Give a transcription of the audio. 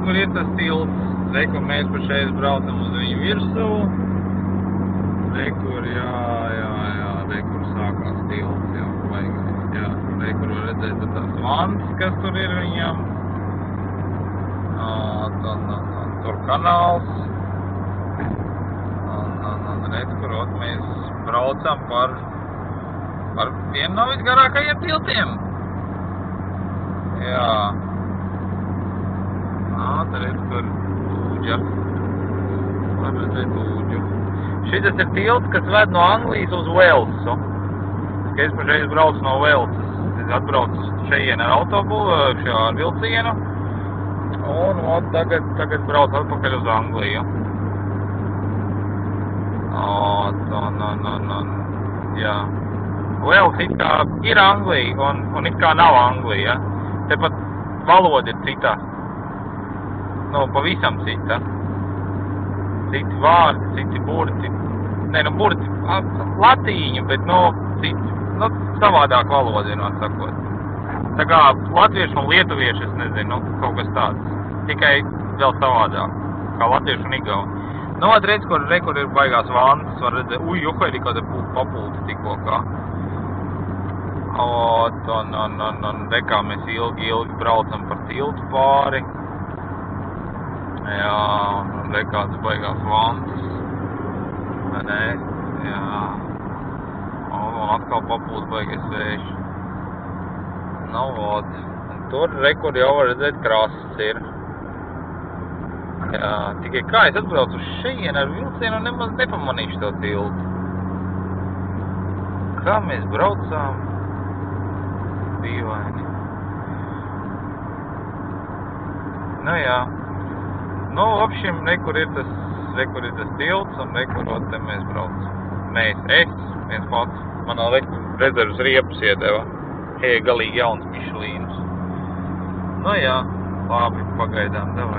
kur ir tas tilts. Re, kur mēs pašreiz braucam uz viņu virsū. Re, kur, re, kur sākās tilts, jau baigais, jā. Re, kur var redzēt tās vantas, kas tur ir viņam. Tur kanāls. Un redz, kur mēs braucam par vienu no visgarākajiem tiltiem. Jā. Tad redz, kur Ūģa. Var redzēt Ūģu. Šitas ir tilts, kas ved no Anglijas uz Velsu. Es pašreiz braucu no Velsas. Es atbraucu šeit ar autobūvu, ar vilcienu. Un tagad braucu atpakaļ uz Angliju. Jā. Vels it kā ir Anglija un it kā nav Anglija. Tepat valoda ir cita. Pavisam cita. Citi vārdi, citi burti. Burti latīņu, bet, citi. Savādāk valoda ir, sakot. Tā kā latviešu un lietuviešu, es nezinu, kaut kas tāds. Tikai vēl savādāk, kā latviešu un igauņu. Redz, kur ir baigās vantas, var redzēt, ir kāda papulta tikko kā. Re, kā mēs ilgi braucam par tiltu pāri. Jā, un re, kādas baigās vantas. Nē, jā. Un atkal papulta baigais vējš. Tur, re, kur jau var redzēt, krasts ir. Jā, tikai kā es atbraucu uz šejienu ar vilcienu un nemaz nepamanīšu to tiltu. Kā mēs braucām? Dīvaini. Jā. Apšim, re, kur ir tas tilts un re, kur te mēs braucam. Es, viens pats. Manā rezervas riepas iedeva. Galīgi jauns Mišelīns. Jā, labi, pagaidām, davai.